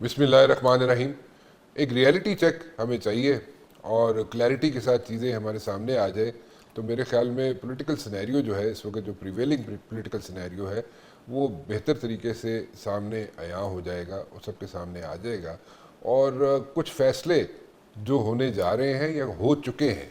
بسم اللہ الرحمن الرحیم. ایک ریئلٹی چیک ہمیں چاہیے اور کلیئرٹی کے ساتھ چیزیں ہمارے سامنے آ جائے تو میرے خیال میں پولیٹیکل سینیریو جو ہے اس وقت جو پریویلنگ پولیٹیکل سینیریو ہے وہ بہتر طریقے سے سامنے عیاں ہو جائے گا اور سب کے سامنے آ جائے گا. اور کچھ فیصلے جو ہونے جا رہے ہیں یا ہو چکے ہیں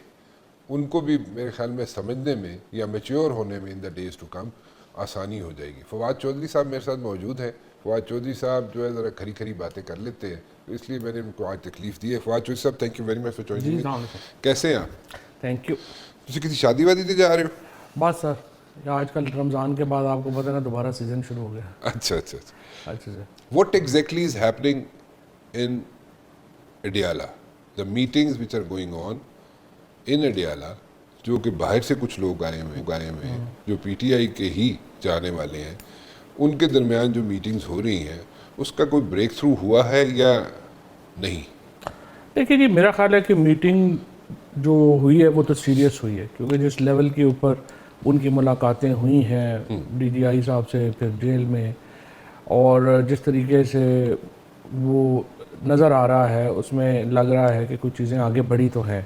ان کو بھی میرے خیال میں سمجھنے میں یا میچیور ہونے میں ان دا ڈیز ٹو کم آسانی ہو جائے گی. فواد چودھری صاحب میرے ساتھ موجود ہیں. فواد چودھری صاحب جو ہے ذرا کھری کھری باتیں کر لیتے ہیں تو اس لیے میں نے ان کو آج تکلیف دی ہے. فواد چودھری صاحب thank you very much for joining me. کیسے ہیں آپ؟ Thank you. تسی کسی شادی وادی تے جا رہے ہو؟ بس سر آج کل رمضان کے بعد آپ کو پتہ ہے نا دوبارہ سیزن شروع ہو گیا. اچھا اچھا اچھا. اچھا سر. What exactly is happening in Adiala? The meetings which are going on in Adiala جو کہ باہر سے کچھ لوگ آئے ہوئے ہیں جو پی ٹی آئی کے ہی جانے والے ہیں ان کے درمیان جو میٹنگز ہو رہی ہیں اس کا کوئی بریک تھرو ہوا ہے یا نہیں؟ دیکھیے جی میرا خیال ہے کہ میٹنگ جو ہوئی ہے وہ تو سیریس ہوئی ہے کیونکہ جس لیول کے اوپر ان کی ملاقاتیں ہوئی ہیں ڈی جی آئی صاحب سے پھر جیل میں اور جس طریقے سے وہ نظر آ رہا ہے اس میں لگ رہا ہے کہ کچھ چیزیں آگے بڑھی تو ہیں.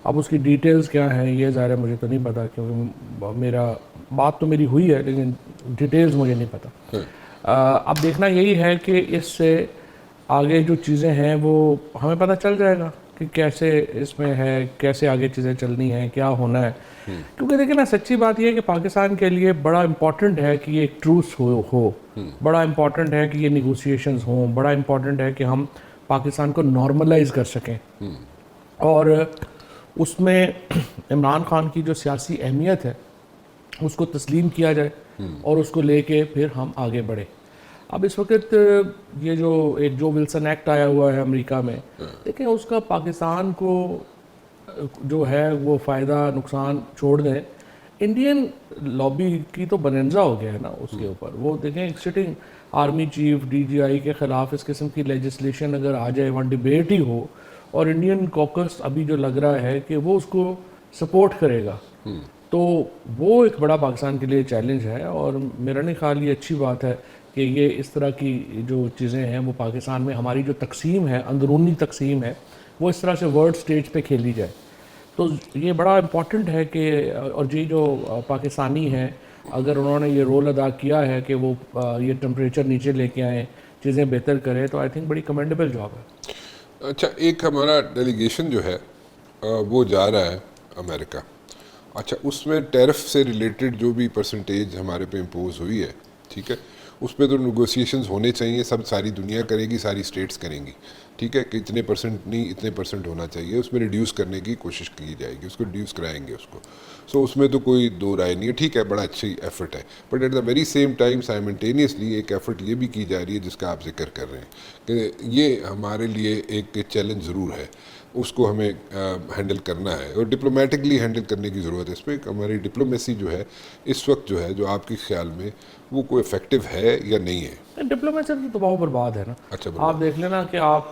اب اس کی ڈیٹیلز کیا ہیں یہ ظاہر ہے مجھے تو نہیں پتا کیونکہ بات تو میری ہوئی ہے لیکن ڈیٹیلز مجھے نہیں پتا. اب دیکھنا یہی ہے کہ اس سے آگے جو چیزیں ہیں وہ ہمیں پتہ چل جائے گا کہ کیسے اس میں ہے کیسے آگے چیزیں چلنی ہیں کیا ہونا ہے. کیونکہ دیکھیں نا سچی بات یہ ہے کہ پاکستان کے لیے بڑا امپورٹنٹ ہے کہ یہ ایک ٹروس ہو بڑا امپورٹنٹ ہے کہ یہ نیگوسیشنز ہوں بڑا امپورٹنٹ ہے کہ ہم پاکستان کو نارملائز کر سکیں اور اس میں عمران خان کی جو سیاسی اہمیت ہے اس کو تسلیم کیا جائے اور اس کو لے کے پھر ہم آگے بڑھیں. اب اس وقت یہ جو ایک جو ولسن ایکٹ آیا ہوا ہے امریکہ میں دیکھیں اس کا پاکستان کو جو ہے وہ فائدہ نقصان چھوڑ دیں انڈین لابی کی تو بننزا ہو گیا ہے نا اس کے اوپر. وہ دیکھیں ایک sitting army chief D G I کے خلاف اس قسم کی لیجسلیشن اگر آ جائے وہاں ڈیبیٹ ہی ہو اور انڈین کوکس ابھی جو لگ رہا ہے کہ وہ اس کو سپورٹ کرے گا تو وہ ایک بڑا پاکستان کے لیے چیلنج ہے. اور میرا نہیں خیال یہ اچھی بات ہے کہ یہ اس طرح کی جو چیزیں ہیں وہ پاکستان میں ہماری جو تقسیم ہے اندرونی تقسیم ہے وہ اس طرح سے ورلڈ سٹیج پہ کھیلی جائے. تو یہ بڑا امپورٹنٹ ہے کہ اور جی جو پاکستانی ہیں اگر انہوں نے یہ رول ادا کیا ہے کہ وہ یہ ٹمپریچر نیچے لے کے آئیں چیزیں بہتر کریں تو آئی تھنک بڑی کمینڈیبل جاب ہے. اچھا ایک ہمارا ڈیلیگیشن جو ہے وہ جا رہا ہے امریکہ. اچھا اس میں ٹیرف سے ریلیٹڈ جو بھی پرسنٹیج ہمارے پہ امپوز ہوئی ہے ٹھیک ہے اس پہ تو نیگوسیشنز ہونے چاہیے ساری دنیا کرے گی ساری اسٹیٹس کریں گی ٹھیک ہے کہ اتنے پرسنٹ نہیں اتنے پرسنٹ ہونا چاہیے اس میں ریڈیوس کرنے کی کوشش کی جائے گی اس کو ریڈیوس کرائیں گے اس کو. سو اس میں تو کوئی دو رائے نہیں ہے ٹھیک ہے بڑا اچھی ایفرٹ ہے but at the very same time simultaneously ایک ایفرٹ یہ بھی کی جا رہی ہے جس کا آپ ذکر کر رہے ہیں کہ یہ ہمارے لیے ایک چیلنج ضرور ہے اس کو ہمیں ہینڈل کرنا ہے اور ڈپلومیٹکلی ہینڈل کرنے کی ضرورت ہے. اس پہ ہماری ڈپلومیسی جو ہے اس وقت جو ہے جو آپ کے خیال میں وہ کوئی افیکٹو ہے یا نہیں ہے؟ ڈپلومیسی تو تباہ و برباد ہے نا. اچھا آپ دیکھ لینا کہ آپ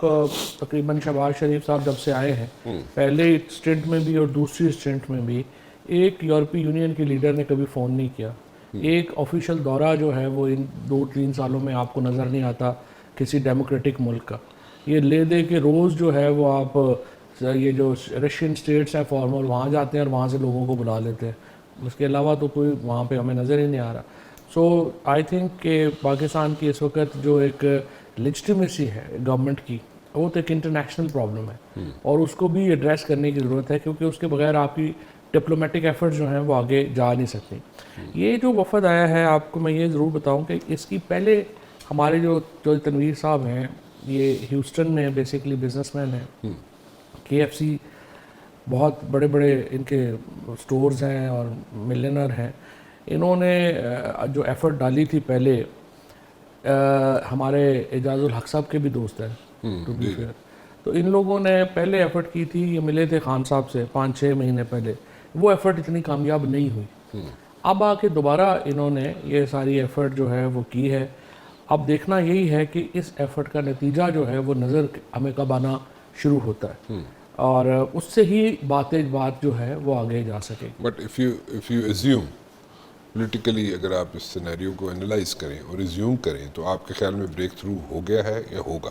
تقریباً شہباز شریف صاحب جب سے آئے ہیں پہلے اسٹنٹ میں بھی اور دوسری اسٹنٹ میں بھی ایک یورپی یونین کے لیڈر نے کبھی فون نہیں کیا. ایک آفیشیل دورہ جو ہے وہ ان 2-3 سالوں میں آپ کو نظر نہیں آتا کسی ڈیموکریٹک ملک کا. یہ لے دے کے روز جو ہے وہ آپ یہ جو رشین اسٹیٹس ہیں فارمر وہاں جاتے ہیں اور وہاں سے لوگوں کو بلا لیتے ہیں. اس کے علاوہ تو کوئی وہاں پہ ہمیں نظر ہی نہیں آ رہا. سو آئی تھنک کہ پاکستان کی اس وقت جو ایک لیجٹیمیسی ہے گورنمنٹ کی وہ تو ایک انٹرنیشنل پرابلم ہے اور اس کو بھی ایڈریس کرنے کی ضرورت ہے کیونکہ اس کے بغیر آپ کی ڈپلومیٹک ایفرٹ جو ہیں وہ آگے جا نہیں سکتی. یہ جو وفد آیا ہے آپ کو میں یہ ضرور بتاؤں کہ اس کی پہلے ہمارے جو تنویر صاحب ہیں یہ ہیوسٹن میں بیسیکلی بزنس مین ہیں کے ایف سی بہت بڑے بڑے ان کے سٹورز ہیں اور ملینر ہیں. انہوں نے جو ایفرٹ ڈالی تھی پہلے ہمارے اعجاز الحق صاحب کے بھی دوست ہیں ٹو بی فیئر تو ان لوگوں نے پہلے ایفرٹ کی تھی یہ ملے تھے خان صاحب سے 5-6 مہینے پہلے وہ ایفرٹ اتنی کامیاب نہیں ہوئی. اب آ کے دوبارہ انہوں نے یہ ساری ایفرٹ جو ہے وہ کی ہے. اب دیکھنا یہی ہے کہ اس ایفرٹ کا نتیجہ جو ہے وہ نظر ہمیں کب آنا شروع ہوتا ہے اور اس سے ہی بات جو ہے وہ آگے جا سکے. But if you assume politically اگر آپ اس سینیریو کو انالائز کریں اور ایزیوم کریں تو آپ کے خیال میں بریک تھرو ہو گیا ہے یا ہوگا؟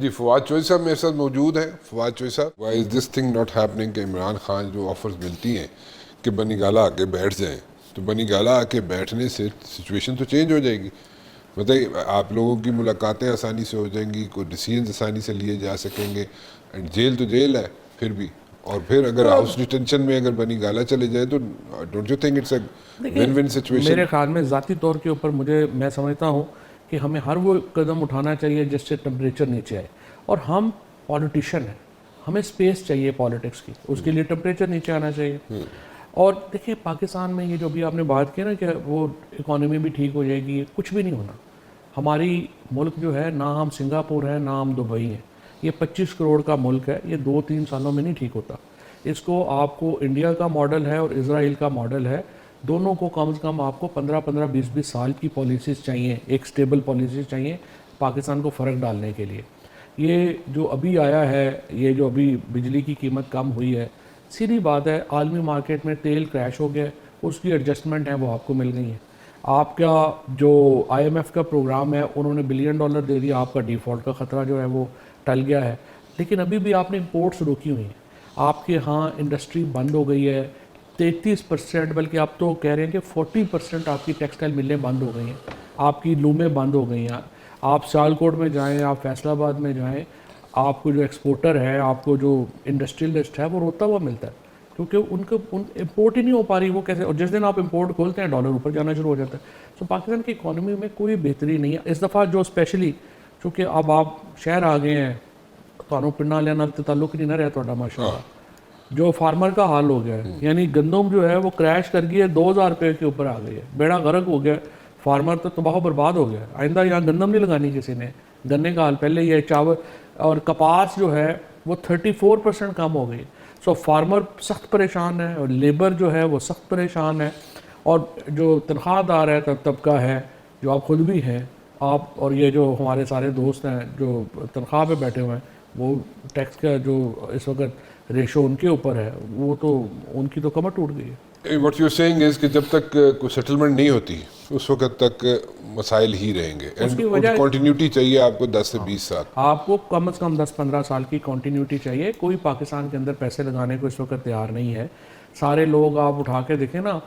جی فواد چوہدری صاحب میرے ساتھ موجود ہیں. فواد چوہدری صاحب, why is this thing not happening کہ عمران خان جو آفرز ملتی ہیں کہ بنی گالا آ کے بیٹھ جائیں, تو بنی گالا آ کے بیٹھنے سے سچویشن تو چینج ہو جائے گی. مطلب آپ لوگوں کی ملاقاتیں آسانی سے ہو جائیں گی, کوئی ڈیسیژنز آسانی سے لیے جا سکیں گے, اینڈ جیل تو جیل ہے پھر بھی. اور پھر اگر ہاؤس ڈیٹینشن میں اگر بنی گالا چلے جائے تو don't you think it's a one one situation? میرے خیال میں ذاتی طور کے اوپر میں سمجھتا ہوں کہ ہمیں ہر وہ قدم اٹھانا چاہیے جس سے ٹمپریچر نیچے آئے. اور ہم پولیٹیشین ہیں, ہمیں اسپیس چاہیے پالیٹکس کی, اس کے لیے ٹمپریچر نیچے آنا چاہیے. اور دیکھیں پاکستان میں یہ جو بھی آپ نے بات کی نا کہ وہ اکانومی بھی ٹھیک ہو جائے گی, کچھ بھی نہیں ہونا. ہماری ملک جو ہے, نہ ہم سنگاپور ہے نہ ہم دبئی ہیں, یہ 25 کروڑ کا ملک ہے, یہ 2-3 سالوں میں نہیں ٹھیک ہوتا. اس کو آپ کو انڈیا کا ماڈل ہے اور اسرائیل کا ماڈل ہے, دونوں کو کم از کم آپ کو 15-20 سال کی پالیسیز چاہیے, ایک سٹیبل پالیسیز چاہیے پاکستان کو فرق ڈالنے کے لیے. یہ جو ابھی آیا ہے, یہ جو ابھی بجلی کی قیمت کم ہوئی ہے, سیدھی بات ہے عالمی مارکیٹ میں تیل کریش ہو گیا, اس کی ایڈجسٹمنٹ ہیں وہ آپ کو مل گئی ہیں. آپ کا جو IMF کا پروگرام ہے انہوں نے $1 بلین دے دیا, آپ کا ڈیفالٹ کا خطرہ جو ہے وہ ٹل گیا ہے. لیکن ابھی بھی آپ نے امپورٹس روکی ہوئی ہیں, آپ کے ہاں انڈسٹری بند ہو گئی ہے 33%, بلکہ آپ تو کہہ رہے ہیں کہ 40% آپ کی ٹیکسٹائل ملیں بند ہو گئی ہیں, آپ کی لومیں بند ہو گئی ہیں. آپ سیالکوٹ میں جائیں, آپ فیصل آباد میں جائیں, آپ کو جو ایکسپورٹر ہے, آپ کو جو انڈسٹریلسٹ ہے وہ روتا ہوا ملتا ہے, کیونکہ ان کو امپورٹ ہی نہیں ہو پا رہی. وہ کیسے, اور جس دن آپ امپورٹ کھولتے ہیں ڈالر اوپر جانا شروع ہو جاتا ہے. تو پاکستان کی اکانومی میں کوئی بہتری نہیں ہے اس دفعہ. جو اسپیشلی چونکہ اب آپ شہر آ گئے ہیں, تمہیں پنڈا لینا تعلق نہیں نہ رہا تھوڑا ماشاء اللہ, جو فارمر کا حال ہو گیا ہے, یعنی گندم جو ہے وہ کریش کر گئی ہے, 2000 روپے کے اوپر آ گئی ہے, بیڑا غرق ہو گیا, فارمر تو تباہ و برباد ہو گیا. آئندہ یہاں گندم نہیں لگانی کسی نے, گنے کا حال پہلے ہی ہے. چاول اور کپاس جو ہے وہ 34% کم ہو گئی. سو فارمر سخت پریشان ہے, اور لیبر جو ہے وہ سخت پریشان ہے, اور جو تنخواہ دار ہے طبقہ ہے, جو آپ خود بھی ہیں آپ, اور یہ جو ہمارے سارے دوست ہیں جو تنخواہ پہ بیٹھے ہوئے ہیں, وہ ٹیکس کا جو اس وقت ریشو ان کے اوپر ہے, وہ تو ان کی تو کمر ٹوٹ گئی ہے. واٹ یو سیئنگ از کہ جب تک کوئی سیٹلمنٹ نہیں ہوتی اس وقت تک مسائل ہی رہیں گے, اس کی وجہ کنٹینیوٹی چاہیے آپ کو 10 سے 20 سال. آپ کو کم از کم 10-15 سال کی کنٹینیوٹی چاہیے. کوئی پاکستان کے اندر پیسے لگانے کو اس وقت تیار نہیں ہے. سارے لوگ آپ اٹھا کے دیکھیں نا,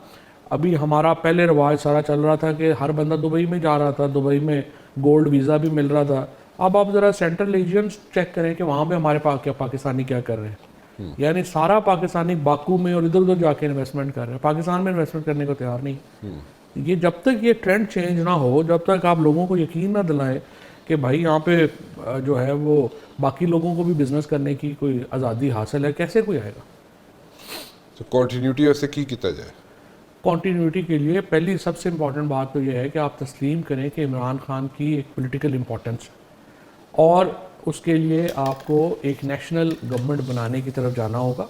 ابھی ہمارا پہلے رواج سارا چل رہا تھا کہ ہر بندہ دبئی میں جا رہا تھا, دبئی میں گولڈ ویزا بھی مل رہا تھا. اب آپ ذرا سینٹرل ایشینز چیک کریں کہ وہاں پہ ہمارے پاکستانی کیا کر رہے ہیں. یعنی سارا پاکستانی باکو میں اور ادھر ادھر جا کے انویسٹمنٹ کر رہے ہیں, پاکستان میں انویسٹمنٹ کرنے کو تیار نہیں. یہ جب تک یہ ٹرینڈ چینج نہ ہو, جب تک آپ لوگوں کو یقین نہ دلائیں کہ بھائی یہاں پہ جو ہے وہ باقی لوگوں کو بھی بزنس کرنے کی کوئی آزادی حاصل ہے, کیسے کوئی آئے گا؟ تو کنٹینیوٹی ویسے کی کیتا جائے؟ کنٹینیوٹی کے لیے پہلی سب سے امپورٹنٹ بات تو یہ ہے کہ آپ تسلیم کریں کہ عمران خان کی ایک پولیٹیکل امپورٹنس ہے, اور اس کے لیے آپ کو ایک نیشنل گورنمنٹ بنانے کی طرف جانا ہوگا.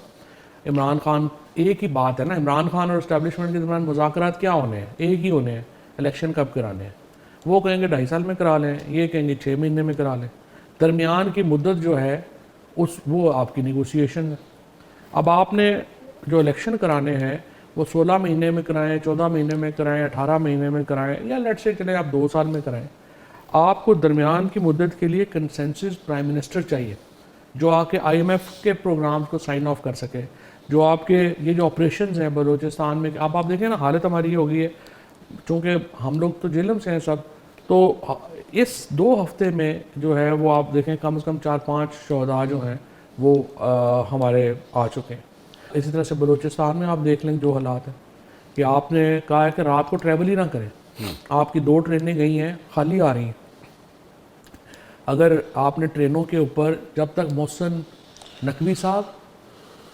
عمران خان, ایک ہی بات ہے نا, عمران خان اور اسٹیبلشمنٹ کے درمیان مذاکرات کیا ہونے ہیں, ایک ہی ہونے ہیں, الیکشن کب کرانے ہیں. وہ کہیں گے 2.5 سال میں کرا لیں, یہ کہیں گے 6 مہینے میں کرا لیں. درمیان کی مدت جو ہے وہ آپ کی نیگوسیشن ہے. اب آپ نے جو الیکشن کرانے ہیں وہ 16 مہینے میں کرائیں, 14 مہینے میں کرائیں, 18 مہینے میں کرائیں, یا لیٹ سے چلیں آپ 2 سال میں کرائیں. آپ کو درمیان کی مدت کے لیے کنسنسس پرائم منسٹر چاہیے جو آ کے IMF کے پروگرامز کو سائن آف کر سکے. جو آپ کے یہ جو آپریشنز ہیں بلوچستان میں, آپ دیکھیں نا حالت ہماری یہ ہو گئی ہے, چونکہ ہم لوگ تو جیلم سے ہیں سب, تو اس 2 ہفتے میں جو ہے وہ آپ دیکھیں کم از کم 4-5 شہداء جو ہیں وہ ہمارے آ چکے ہیں. اسی طرح سے بلوچستان میں آپ دیکھ لیں جو حالات ہیں, کہ آپ نے کہا ہے کہ رات کو ٹریول ہی نہ کریں. آپ کی 2 ٹرینیں گئی ہیں, خالی آ رہی ہیں. اگر آپ نے ٹرینوں کے اوپر جب تک محسن نقوی صاحب,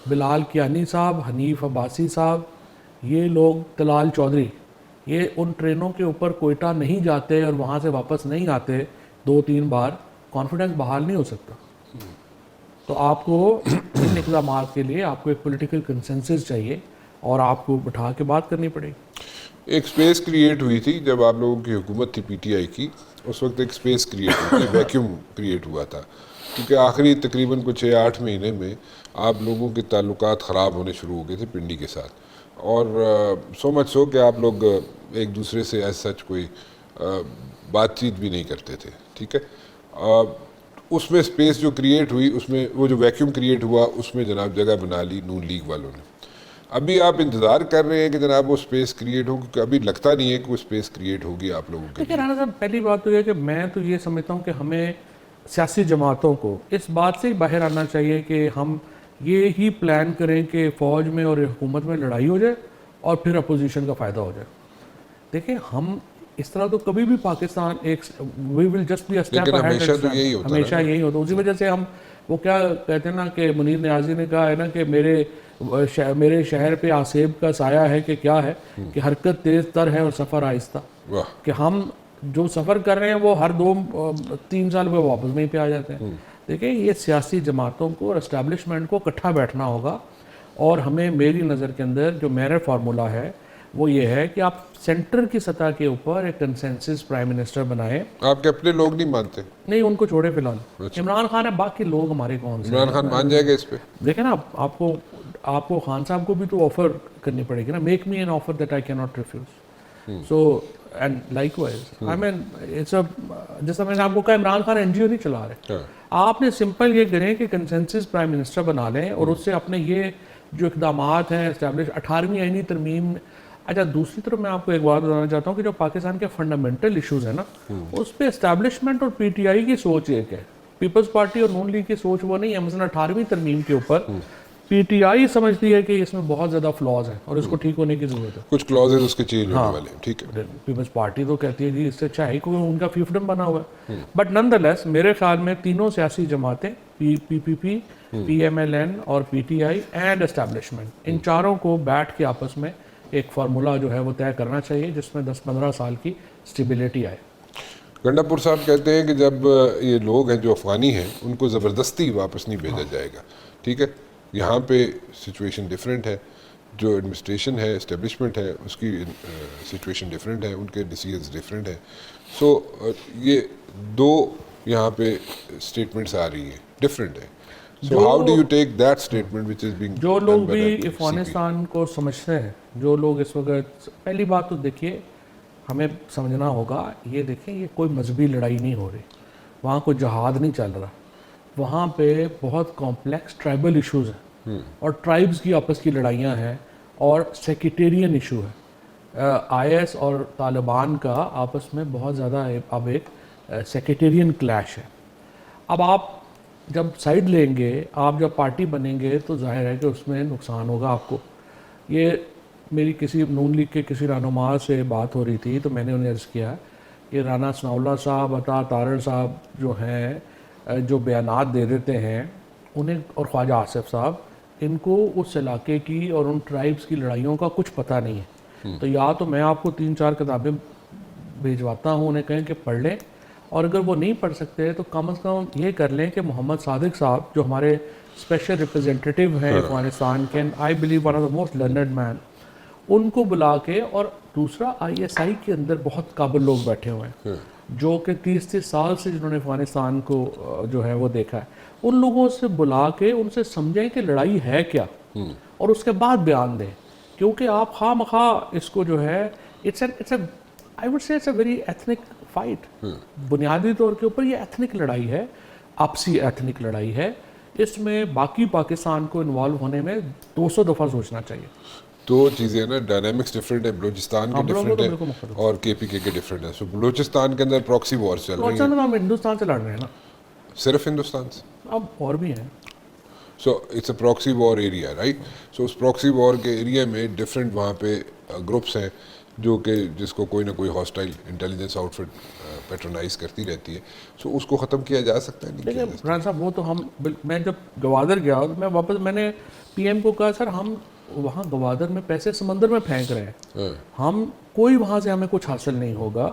بلال کیانی صاحب, حنیف عباسی صاحب, یہ لوگ, طلال چودھری, یہ ان ٹرینوں کے اوپر کوئٹہ نہیں جاتے اور وہاں سے واپس نہیں آتے 2-3 بار, کانفیڈنس بحال نہیں ہو سکتا. تو آپ کو ان اقدامات کے لیے آپ کو ایک پولیٹیکل کنسنسس چاہیے, اور آپ کو بٹھا کے بات کرنی پڑے گی. ایک سپیس کریٹ ہوئی تھی جب آپ لوگوں کی حکومت تھی PTI کی, اس وقت ایک سپیس کریٹ ہوئی تھی, ویکیوم کریٹ ہوا تھا, کیونکہ آخری تقریباً کچھ 6-8 مہینے میں آپ لوگوں کے تعلقات خراب ہونے شروع ہو گئے تھے پنڈی کے ساتھ, اور سو مچ سو کہ آپ لوگ ایک دوسرے سے ایز سچ کوئی بات چیت بھی نہیں کرتے تھے. ٹھیک ہے, اس میں اسپیس جو کریٹ ہوئی, اس میں وہ جو ویکیوم کریٹ ہوا, اس میں جناب جگہ بنا لی نون لیگ والوں نے. ابھی آپ انتظار کر رہے ہیں کہ جناب وہ اسپیس کریٹ ہو, کیونکہ ابھی لگتا نہیں ہے کہ وہ اسپیس کریٹ ہوگی آپ لوگوں کے دیکھیں رانا صاحب, پہلی بات تو یہ کہ میں تو یہ سمجھتا ہوں کہ ہمیں سیاسی جماعتوں کو اس بات سے باہر آنا چاہیے کہ ہم یہ ہی پلان کریں کہ فوج میں اور حکومت میں لڑائی ہو جائے اور پھر اپوزیشن کا فائدہ ہو جائے. دیکھیں ہم اس طرح تو کبھی بھی پاکستان ایک we will just be a step لیکن اہیڈ, ہمیشہ تو یہی ہوتا ہے, ہمیشہ یہی ہوتا ہے. اسی وجہ سے ہم وہ کیا کہتے ہیں نا کہ منیر نیازی نے کہا ہے نا کہ میرے شہر پہ آصیب کا سایہ ہے کہ کیا ہے کہ حرکت تیز تر ہے اور سفر آہستہ. واہ, کہ ہم جو سفر کر رہے ہیں وہ ہر 2-3 سال میں واپس وہیں پہ آ جاتے ہیں. دیکھیں یہ سیاسی جماعتوں کو اور اسٹیبلشمنٹ کو اکٹھا بیٹھنا ہوگا, اور ہمیں میری نظر کے اندر جو میرا فارمولا ہے وہ یہ ہے کہ آپ سینٹر کی سطح کے اوپر ایک کنسنسس پرائم منسٹر بنائیں. آپ کے اپنے لوگ نہیں مانتے؟ نہیں, ان کو چھوڑے فی الحال. عمران خان ہے, باقی لوگ ہمارے کون سے. عمران خان مان جائے گا اس پہ؟ دیکھیں نا, آپ کو خان صاحب کو بھی تو آفر کرنی پڑے گی نا, make me an offer that I can not refuse. So and likewise I mean it's جیسا میں نے آپ کو کہا, Imran Khan N G O نہیں چلا رہے. آپ نے سمپل یہ کریں کہ کنسنسس پرائم منسٹر بنا لیں اور اس سے اپنے یہ جو اقدامات ہیں اسٹیبلش 18ویں آئینی ترمیم. اچھا, دوسری طرف میں آپ کو ایک بات بتانا چاہتا ہوں کہ جو پاکستان کے فنڈامنٹل ایشوز ہیں نا, اس پہ اسٹیبلشمنٹ اور پی ٹی آئی کی سوچ ایک ہے, پیپلز پارٹی اور نون لیگ کی سوچ وہ نہیں ہے. مثلا 18ویں ترمیم کے اوپر پی ٹی آئی سمجھتی ہے کہ اس میں بہت زیادہ فلاز ہیں اور اس کو ٹھیک ہونے کی ضرورت ہے. کچھ کلوزز اس کے چینج ہونے والے ہیں, ٹھیک ہے. پیپلز پارٹی تو کہتی ہے جی اس سے اچھا ہے کیونکہ ان کا فیفڈم بنا ہوا ہے. بٹ نن دا لیس میرے خیال میں تینوں سیاسی جماعتیں P P P P M L N اور P T I and establishment, ان چاروں کو بیٹھ کے آپس میں ایک فارمولا جو ہے وہ طے کرنا چاہیے جس میں 10-15 سال کی اسٹیبلٹی آئے. گنڈا پور صاحب کہتے ہیں کہ جب یہ لوگ ہیں جو افغانی ہیں ان کو زبردستی واپس نہیں بھیجا جائے گا, ٹھیک ہے. یہاں پہ سچویشن ڈیفرنٹ ہے, جو ایڈمنسٹریشن ہے, اسٹیبلشمنٹ ہے, اس کی سچویشن ڈیفرنٹ ہے, ان کے ڈیسیژنز ڈیفرنٹ ہیں. سو یہ دو یہاں پہ اسٹیٹمنٹس آ رہی ہیں, ڈفرینٹ ہیں. So how do you take that statement which is being جو لوگ بھی افغانستان کو سمجھتے ہیں, جو لوگ اس وقت, پہلی بات تو دیکھیے ہمیں سمجھنا ہوگا, یہ دیکھیں یہ کوئی مذہبی لڑائی نہیں ہو رہی, وہاں کوئی جہاد نہیں چل رہا, وہاں پہ بہت کمپلیکس ٹرائبل ایشوز ہیں اور ٹرائبز کی آپس کی لڑائیاں ہیں اور سیکٹیرین ایشو ہے. آئی ایس اور طالبان کا آپس میں بہت زیادہ اب ایک سیکٹیرین کلیش ہے. اب آپ جب سائیڈ لیں گے, آپ جب پارٹی بنیں گے تو ظاہر ہے کہ اس میں نقصان ہوگا آپ کو. یہ میری کسی نون لیگ کے کسی رہنما سے بات ہو رہی تھی تو میں نے انہیں عرض کیا کہ رانا ثناء اللہ صاحب, عطا طارڑ صاحب جو ہیں, جو بیانات دے دیتے ہیں انہیں, اور خواجہ آصف صاحب, ان کو اس علاقے کی اور ان ٹرائبز کی لڑائیوں کا کچھ پتہ نہیں ہے. تو یا تو میں آپ کو 3-4 کتابیں بھیجواتا ہوں, انہیں کہیں کہ پڑھ لیں, اور اگر وہ نہیں پڑھ سکتے تو کم از کم یہ کر لیں کہ محمد صادق صاحب جو ہمارے اسپیشل ریپرزینٹیٹیو ہیں افغانستان کے, I believe one of the most learned man, ان کو بلا کے, اور دوسرا آئی ایس آئی کے اندر بہت قابل لوگ بیٹھے ہوئے ہیں جو کہ 30 سال سے جنہوں نے افغانستان کو جو ہے وہ دیکھا ہے, ان لوگوں سے بلا کے ان سے سمجھیں کہ لڑائی ہے کیا, اور اس کے بعد بیان دیں. کیونکہ آپ خواہ مخواہ اس کو جو ہے I would say it's a very ethnic fight. بنیادی طور کے اوپر یہ ایتھنک لڑائی ہے, آپسی ایتھنک لڑائی ہے. اس میں باقی پاکستان کو انوالو ہونے میں 200 دفعہ سوچنا چاہیے. دو چیزیں نا, ڈائنامکس ڈفرینٹ ہے, بلوچستان کے ڈفرینٹ ہے اور کے پی کے ڈفرینٹ ہے. سو بلوچستان کے اندر پراکسی وار چل رہی ہے. ہم ہندوستان سے لڑ رہے ہیں نا, صرف ہندوستان سے, اب اور بھی ہیں. So it's a proxy war area, right. So اس پراکسی وار کے ایریا میں ڈفرینٹ وہاں پہ گروپس ہیں جو کہ جس کو کوئی نہ کوئی hostile intelligence outfit patronize کرتی رہتی ہے. سو اس کو ختم کیا جا سکتا ہے. دیکھیں عمران صاحب, وہ تو میں جب گوادر گیا میں واپس, میں نے پی ایم کو کہا سر ہم وہاں گوادر میں پیسے سمندر میں پھینک رہے ہیں, ہم کوئی وہاں سے ہمیں کچھ حاصل نہیں ہوگا.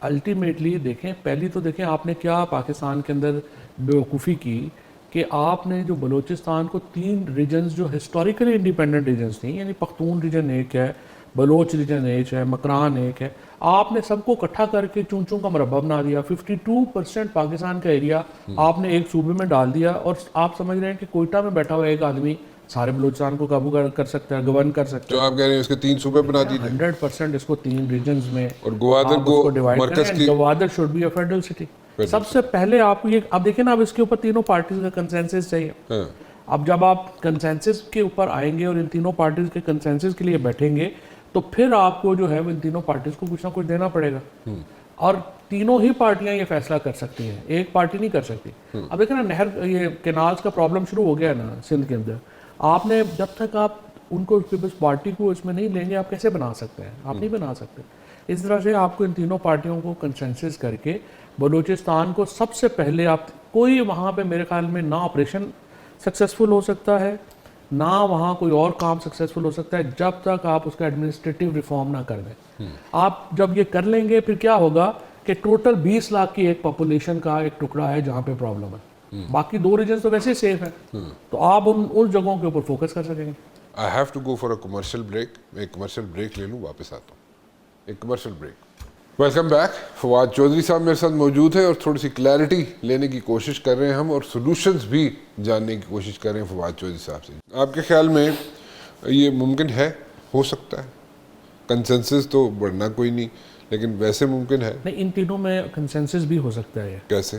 الٹیمیٹلی دیکھیں, پہلی تو دیکھیں آپ نے کیا پاکستان کے اندر بیوقوفی کی کہ آپ نے جو بلوچستان کو 3 ریجنز جو ہسٹوریکلی انڈیپینڈنٹ ریجنز تھیں, یعنی پختون ریجن ایک ہے, بلوچ ریجن ایک ہے, مکران ایک ہے, آپ نے سب کو اکٹھا کر کے چونچوں کا مربع بنا دیا. 52% پاکستان کا ایریا آپ نے ایک صوبے میں ڈال دیا, اور آپ سمجھ رہے ہیں کہ کوئٹہ میں بیٹھا ہوا ایک آدمی سارے بلوچستان کو قابو کر سکتا ہے, گورن کر سکتا ہے. جو آپ کہہ رہے ہیں اس کے 3 صوبے بنا دیے 100% اس کو 3 ریجنز میں, اور گوادر کو مرکز کی, Gwadar should be a federal city. سب سے پہلے آپ یہ اب دیکھیں نا, اب اس کے اوپر تینوں پارٹیز کا کنسنسس چاہیے. اب جب آپ کنسنسس کے اوپر آئیں گے اور ان تینوں پارٹیز کے کنسنسس کے لیے بیٹھیں گے تو پھر آپ کو جو ہے وہ ان تینوں پارٹیز کو کچھ نہ کچھ دینا پڑے گا, اور تینوں ہی پارٹیاں یہ فیصلہ کر سکتی ہیں, ایک پارٹی نہیں کر سکتی. اب دیکھیں نا, نہر یہ کینالز کا پرابلم شروع ہو گیا ہے نا سندھ کے اندر, آپ نے جب تک آپ ان کو پیپلز پارٹی کو اس میں نہیں لیں گے آپ کیسے بنا سکتے ہیں, آپ نہیں بنا سکتے. اس طرح سے آپ کو ان تینوں پارٹیوں کو کنسنسس کر کے بلوچستان کو سب سے پہلے آپ کوئی وہاں پہ میرے خیال میں نہ آپریشن سکسیسفل ہو سکتا ہے نہ وہاں کوئی اور کام سکسیسفل ہو سکتا ہے جب تک آپ اس کا ایڈمنسٹریٹو ریفارم نہ کر دیں. آپ جب یہ کر لیں گے پھر کیا ہوگا کہ ٹوٹل 20 لاکھ کی ایک پاپولیشن کا ایک ٹکڑا ہے جہاں پہ پرابلم ہے, باقی 2 ریجنز تو ویسے ہی سیف ہیں, تو آپ ان جگہوں کے اوپر فوکس کر سکیں گے. I have to go for a commercial break. میں ایک کمرشل بریک لے لوں, واپس آتا ہوں. ایک commercial break. Welcome back. Fawad Chaudhry صاحب میرے ساتھ موجود ہیں اور تھوڑی سی کلیئرٹی لینے کی کوشش کر رہے ہیں ہم, اور سولوشنز بھی جاننے کی کوشش کر رہے ہیں فواد چودھری صاحب سے. آپ کے خیال میں یہ ممکن ہے, ہو سکتا ہے؟ کنسنسس تو بڑھنا کوئی نہیں, لیکن ویسے ممکن ہے؟ نہیں, ان تینوں میں کنسنسس بھی ہو سکتا ہے. کیسے؟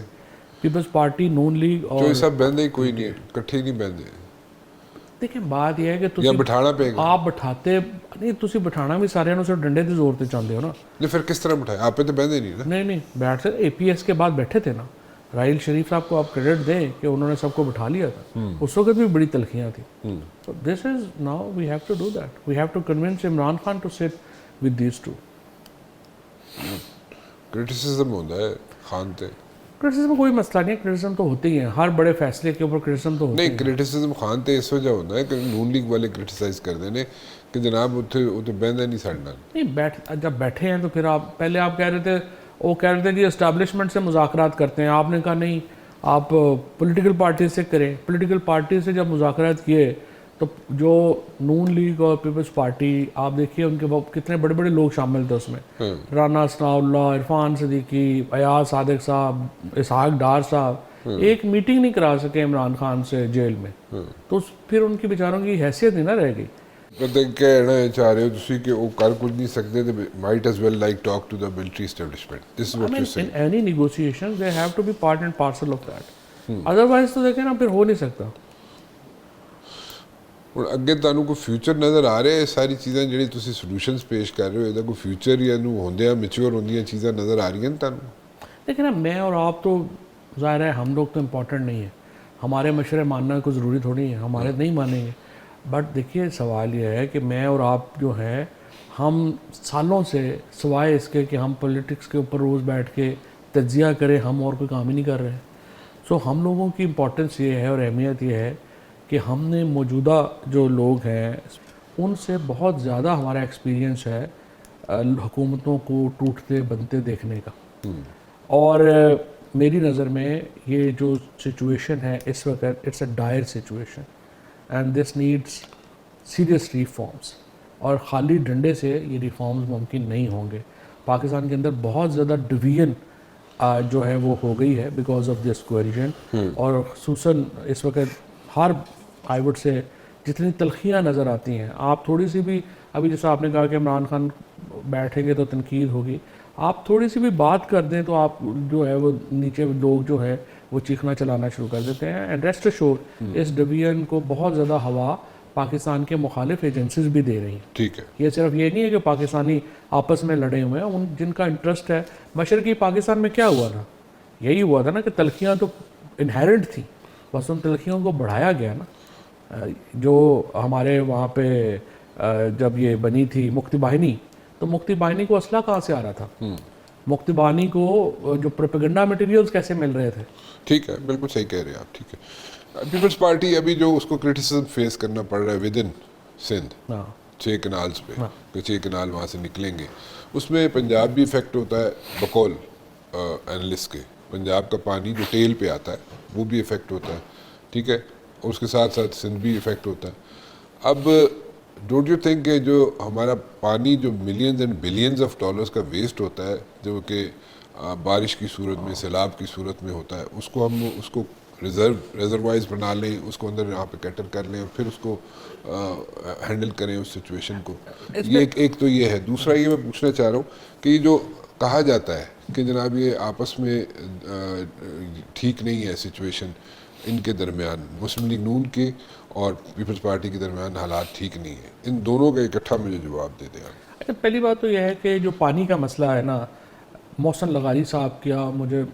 پیپلز پارٹی, نون لیگ اور جو سب بہندے کوئی نہیں, کٹھے نہیں بہندے. دیکھیں بات یہ ہے کہ یا بٹھانا پے گا. آپ بٹھاتے نہیں, تسی بٹھانا بھی سارے نوں صرف ڈنڈے تے زور تے چاہتے ہو نا. نہیں پھر کس طرح بٹھائے؟ آپ پہ تو بہندے نہیں نا. نہیں بیٹھ سے اے پی ایس کے بعد بیٹھے تھے نا. راحیل شریف صاحب کو آپ کریڈٹ دیں کہ انہوں نے سب کو بٹھا لیا تھا, اس وقت بھی بڑی تلخیاں تھیں. This is now we have to do that, we have to convince Imran Khan to sit with these two. Criticism ہوتا ہے خان تے. کرٹیسزم کوئی مسئلہ نہیں ہے, کرٹیسزم تو ہوتے ہی ہیں, ہر بڑے فیصلے کے اوپر کرٹیسزم تو ہوتے ہیں. نہیں, کرٹیسزم خان تے اس وجہ ہوتا ہے کہ نون لیگ والے کرٹیسائز کر دینے کہ جناب اتنے بہندہ نہیں سڑنا. نہیں, جب بیٹھے ہیں تو پھر آپ پہلے آپ کہہ رہے تھے, وہ کہہ رہے تھے کہ اسٹیبلشمنٹ سے مذاکرات کرتے ہیں, آپ نے کہا نہیں آپ پولیٹیکل پارٹی سے کریں. پولیٹیکل پارٹی سے جب مذاکرات کیے تو جو نون لیگ اور پیپلز پارٹی, آپ دیکھیے ان کے کتنے بڑے بڑے لوگ شامل تھے اس میں, رانا ثناء اللہ, عرفان صدیقی, ایاز صادق صاحب, اسحاق ڈار صاحب, ایک میٹنگ نہیں کرا سکے عمران خان سے جیل میں. تو پھر ان کی بیچاروں کی حیثیت نہیں نہ رہ گئی. کہنا چاہ رہے ہو تسی کہ وہ کر کچھ نہیں سکتے, might as well like talk to the military establishment. This is what you're saying. In any negotiations they have to be part and parcel of that. Otherwise تو دیکھیں نا پھر ہو نہیں سکتا. اور اگے تانوں کوئی فیوچر نظر آ رہے ساری چیزیں جڑی تسی سولوشنز پیش کر رہے ہو, ਇਹਦਾ کوئی فیوچر یا نو ہوندیاں میچور ہوندیاں چیزیں نظر آ رہی ہیں تانوں؟ لیکن اب میں اور آپ تو ظاہر ہے ہم لوگ تو امپورٹنٹ نہیں ہیں, ہمارے مشورے ماننا کوئی ضروری تھوڑی ہے, ہمارے نہیں مانیں گے. بٹ دیکھیے سوال یہ ہے کہ میں اور آپ جو ہیں ہم سالوں سے سوائے اس کے کہ ہم پولیٹکس کے اوپر روز بیٹھ کے تجزیہ کریں, ہم اور کوئی کام ہی نہیں کر رہے ہیں. سو ہم لوگوں کی امپورٹنس یہ ہے اور اہمیت یہ ہے کہ ہم نے موجودہ جو لوگ ہیں ان سے بہت زیادہ ہمارا ایکسپیرینس ہے حکومتوں کو ٹوٹتے بنتے دیکھنے کا. اور میری نظر میں یہ جو سچویشن ہے اس وقت, it's a dire situation and this needs serious reforms. اور خالی ڈنڈے سے یہ ریفارمز ممکن نہیں ہوں گے. پاکستان کے اندر بہت زیادہ ڈویژن جو ہے وہ ہو گئی ہے بیکاز آف دس کوئریجن, اور خصوصاً اس وقت ہر آئی وڈ سے جتنی تلخیاں نظر آتی ہیں, آپ تھوڑی سی بھی ابھی جیسا آپ نے کہا کہ عمران خان بیٹھیں گے تو تنقید ہوگی, آپ تھوڑی سی بھی بات کر دیں تو آپ جو ہے وہ نیچے لوگ جو ہے وہ چیخنا چلانا شروع کر دیتے ہیں. اینڈ ریسٹ ایشورڈ اس ڈویژن کو بہت زیادہ ہوا پاکستان کے مخالف ایجنسیز بھی دے رہی ہیں. ٹھیک ہے, یہ صرف یہ نہیں ہے کہ پاکستانی آپس میں لڑے ہوئے ہیں, ان جن کا انٹرسٹ ہے. مشرقی پاکستان میں کیا ہوا تھا, یہی ہوا تھا نا کہ تلخیاں تو انہیرنٹ تھیں, بس ان تلخیوں کو بڑھایا گیا نا. جو ہمارے وہاں پہ جب یہ بنی تھی مکتی باہنی, تو مکتی باہنی کو اسلحہ کہاں سے آ رہا تھا, مکتی باہنی کو جو پروپیگنڈا مٹیریلز کیسے مل رہے تھے. ٹھیک ہے, بالکل صحیح کہہ رہے ہیں آپ. ٹھیک ہے, پیپلز پارٹی ابھی جو اس کو کرٹیسزم فیس کرنا پڑ رہا ہے ود ان سندھ 6 کنالز پہ, کہ 6 کنال وہاں سے نکلیں گے, اس میں پنجاب بھی افیکٹ ہوتا ہے بقول اینالسٹ کے. پنجاب کا پانی جو ٹیل پہ آتا ہے وہ بھی افیکٹ ہوتا ہے, ٹھیک ہے, اور اس کے ساتھ ساتھ سندھ بھی افیکٹ ہوتا ہے. اب ڈونٹ یو تھنک کہ جو ہمارا پانی جو millions and billions of dollars کا ویسٹ ہوتا ہے, جو کہ بارش کی صورت میں, سیلاب کی صورت میں ہوتا ہے, اس کو ہم اس کو ریزروائز بنا لیں, اس کو اندر یہاں پہ کیٹر کر لیں اور پھر اس کو ہینڈل کریں اس سچویشن کو. یہ ایک تو یہ ہے. دوسرا یہ میں پوچھنا چاہ رہا ہوں کہ یہ جو کہا جاتا ہے کہ جناب یہ آپس میں ٹھیک نہیں ہے سچویشن ان کے درمیان، مسلم لیگ نون کے اور پیپلز پارٹی کے درمیان حالات ٹھیک نہیں ہیں، ان دونوں کا اکٹھا مجھے جواب دے دیں آپ۔ اچھا، پہلی بات تو یہ ہے کہ جو پانی کا مسئلہ ہے نا، محسن لغاری صاحب کیا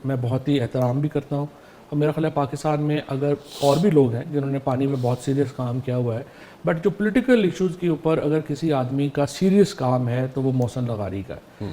میں بہت ہی احترام بھی کرتا ہوں، اور میرا خیال ہے پاکستان میں اگر اور بھی لوگ ہیں جنہوں نے پانی میں بہت سیریس کام کیا ہوا ہے، بٹ جو پولیٹیکل ایشوز کے اوپر اگر کسی آدمی کا سیریس کام ہے تو وہ محسن لغاری کا ہے۔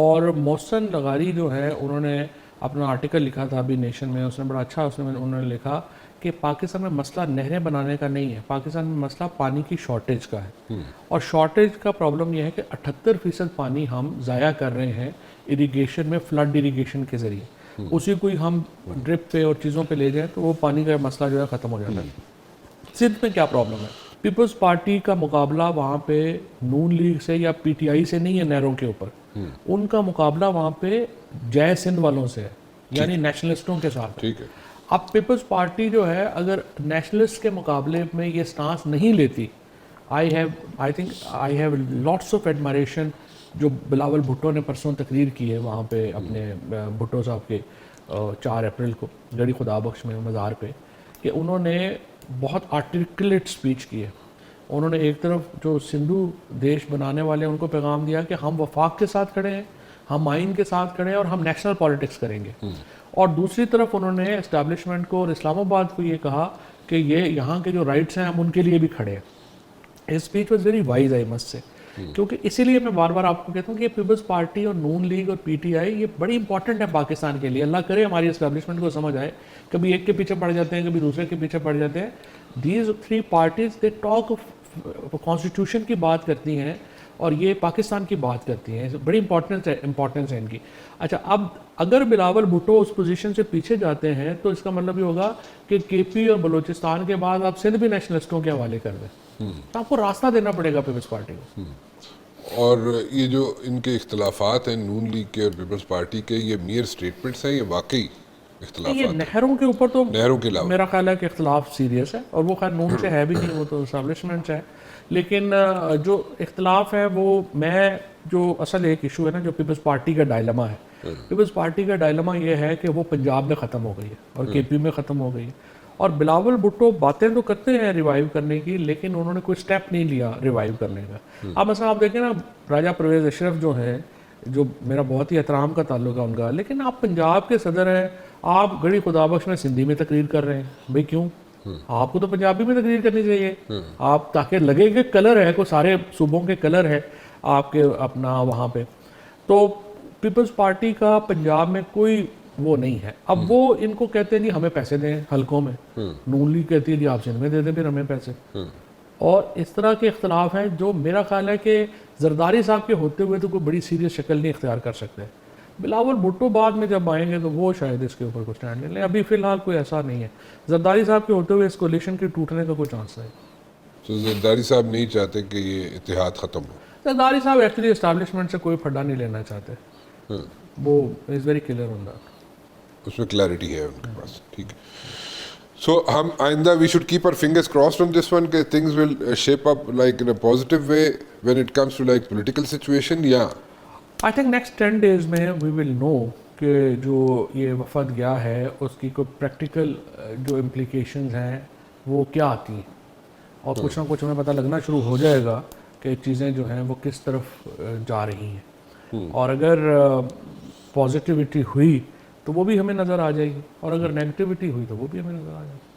اور محسن لغاری جو ہے، انہوں نے اپنا آرٹیکل لکھا تھا ابھی نیشن میں، اس نے بڑا اچھا انہوں نے لکھا کہ پاکستان میں مسئلہ نہریں بنانے کا نہیں ہے، پاکستان میں مسئلہ پانی کی شارٹیج کا ہے، اور شارٹیج کا پرابلم یہ ہے کہ 78% پانی ہم ضائع کر رہے ہیں اریگیشن میں، فلڈ اریگیشن کے ذریعے، اسی کو ہی ہم ڈرپ پہ اور چیزوں پہ لے جائیں تو وہ پانی کا مسئلہ جو ہے ختم ہو جاتا ہے۔ سندھ میں کیا پرابلم ہے؟ پیپلز پارٹی کا مقابلہ وہاں پہ نون لیگ سے یا پی ٹی آئی سے نہیں ہے نہروں کے اوپر، ان کا مقابلہ وہاں پہ جے سندھ والوں سے ہے، یعنی نیشنلسٹوں کے ساتھ۔ ٹھیک ہے، اب پیپلز پارٹی جو ہے اگر نیشنلسٹ کے مقابلے میں یہ سٹانس نہیں لیتی، I have lots of admiration, جو بلاول بھٹو نے پرسوں تقریر کی ہے وہاں پہ اپنے بھٹو صاحب کے 4 اپریل کو گڑی خدا بخش میں مزار پہ، کہ انہوں نے بہت آرٹیکولیٹ سپیچ کی ہے۔ انہوں نے ایک طرف جو سندھو دیش بنانے والے ان کو پیغام دیا کہ ہم وفاق کے ساتھ کھڑے ہیں، ہم آئین کے ساتھ کھڑے ہیں، اور ہم نیشنل پالیٹکس کریں گے، اور دوسری طرف انہوں نے اسٹیبلشمنٹ کو اور اسلام آباد کو یہ کہا کہ یہ یہاں کے جو رائٹس ہیں ہم ان کے لیے بھی کھڑے ہیں۔ Speech was very wise I must سے، کیونکہ اسی لیے میں بار بار آپ کو کہتا ہوں کہ پیپلز پارٹی اور نون لیگ اور پی ٹی آئی یہ بڑی امپورٹنٹ ہے پاکستان کے لیے۔ اللہ کرے ہماری اسٹیبلشمنٹ کو سمجھ آئے، کبھی ایک کے پیچھے پڑ جاتے ہیں، کبھی دوسرے کے پیچھے پڑ جاتے ہیں۔ These 3 parties they talk constitution کی بات کرتی ہیں اور یہ پاکستان کی بات کرتی ہیں، بڑی امپورٹنس ہے ان کی۔ اچھا، اب اگر بلاول بھٹو اس پوزیشن سے پیچھے جاتے ہیں تو اس کا مطلب یہ ہوگا کہ کے پی اور بلوچستان کے بعد آپ سندھ بھی نیشنلسٹوں کے حوالے کر دیں، تو آپ کو راستہ دینا پڑے گا پیپلز پارٹی کو۔ اور یہ جو ان کے اختلافات ہیں نون لیگ کے اور پیپلز پارٹی کے، یہ میئر سٹیٹمنٹس ہیں، یہ واقعی یہ اختلافات نہروں کے اوپر تو نہروں کے علاوہ؟ میرا خیال ہے کہ اختلاف سیریس ہے، اور وہ خیر نون سے ہے بھی نہیں، وہ تو اسٹیبلشمنٹ سے ہے، لیکن جو اختلاف ہے وہ جو اصل ایک ایشو ہے نا، جو پیپلز پارٹی کا ڈائلما ہے، پیپلز پارٹی کا ڈائلما یہ ہے کہ وہ پنجاب میں ختم ہو گئی ہے اور کے پی میں ختم ہو گئی ہے، اور بلاول بھٹو باتیں تو کرتے ہیں ریوائیو کرنے کی، لیکن انہوں نے کوئی سٹیپ نہیں لیا ریوائیو کرنے کا۔ اب مثلا آپ دیکھیں نا، راجہ پرویز اشرف جو ہیں، جو میرا بہت ہی احترام کا تعلق ہے ان کا، لیکن آپ پنجاب کے صدر ہیں، آپ گڑی خدا بخش میں سندھی میں تقریر کر رہے ہیں، بھئی کیوں؟ آپ کو تو پنجابی میں تقریر کرنی چاہیے، آپ تاکہ لگے کہ کلر ہے، کوئی سارے صوبوں کے کلر ہے آپ کے اپنا وہاں پہ۔ تو پیپلز پارٹی کا پنجاب میں کوئی وہ نہیں ہے۔ اب وہ ان کو کہتے ہیں جی ہمیں پیسے دیں حلقوں میں، نون لیگ کہتی ہے جی آپ سندھ میں دے دیں پھر ہمیں پیسے، اور اس طرح کے اختلاف ہیں جو میرا خیال ہے کہ زرداری صاحب کے ہوتے ہوئے تو کوئی بڑی سیریس شکل نہیں اختیار کر سکتے۔ بلاول بھٹو بعد میں جب آئیں گے تو وہ شاید اس کے اوپر کچھ اسٹینڈ لے لیں، ابھی فی الحال کوئی ایسا نہیں ہے۔ زرداری صاحب کے ہوتے ہوئے اس کولیشن کے ٹوٹنے کا کوئی چانس ہے؟ تو زرداری صاحب نہیں چاہتے کہ یہ اتحاد ختم ہو؟ زرداری صاحب ایکچولی اسٹیبلشمنٹ سے کوئی پھڈا نہیں لینا چاہتے، وہ is very clear on that, اس میں کلیئرٹی ہے ان کے پاس، ٹھیک ہے۔ سو ہم آئندہ we should keep our fingers crossed on this one کہ things will shape up like in a positive way when it comes to like political situation، یا آئی تھنک نیکسٹ 10 days میں وی ول نو کہ جو یہ وفد گیا ہے اس کی کوئی پریکٹیکل جو امپلیکیشنز ہیں وہ کیا آتی ہیں، اور کچھ نہ کچھ ہمیں پتہ لگنا شروع ہو جائے گا کہ چیزیں جو ہیں وہ کس طرف جا رہی ہیں، اور اگر پازیٹیوٹی ہوئی تو وہ بھی ہمیں نظر آ جائے گی، اور اگر نیگیٹیوٹی ہوئی تو وہ بھی ہمیں نظر آ جائے گی۔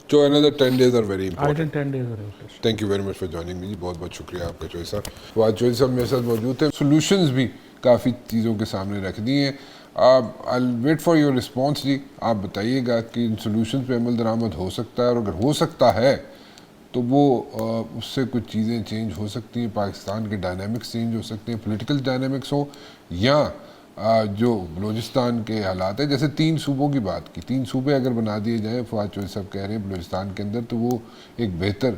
So another 10 days are very I important. Think 10 days are interesting. Thank you very much for joining me, بہت بہت شکریہ آپ کا چوہی صاحب۔ تو آج چوہی صاحب میرے ساتھ موجود تھے، سولوشنز بھی کافی چیزوں کے سامنے رکھ دی ہیں۔ I'll wait for your response جی، آپ بتائیے گا کہ ان سولوشنز پہ عمل درآمد ہو سکتا ہے، اور اگر ہو سکتا ہے تو وہ اس سے کچھ چیزیں چینج ہو سکتی ہیں، پاکستان کے ڈائنامکس چینج ہو سکتے ہیں، پولیٹیکل ڈائنامکس ہوں، یا جو بلوچستان کے حالات ہیں، جیسے 3 صوبوں کی بات کی، 3 صوبے اگر بنا دیے جائیں، فواد چوہی صاحب کہہ رہے ہیں بلوچستان کے اندر، تو وہ ایک بہتر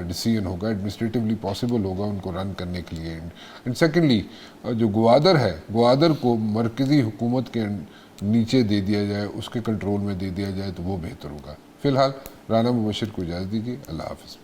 ڈیسیژن ہوگا، ایڈمنسٹریٹولی پاسبل ہوگا ان کو رن کرنے کے لیے۔ اینڈ سیکنڈلی جو گوادر ہے، گوادر کو مرکزی حکومت کے نیچے دے دیا جائے، اس کے کنٹرول میں دے دیا جائے تو وہ بہتر ہوگا۔ فی الحال رانا مبشر کو اجازت دیجیے، اللہ حافظ۔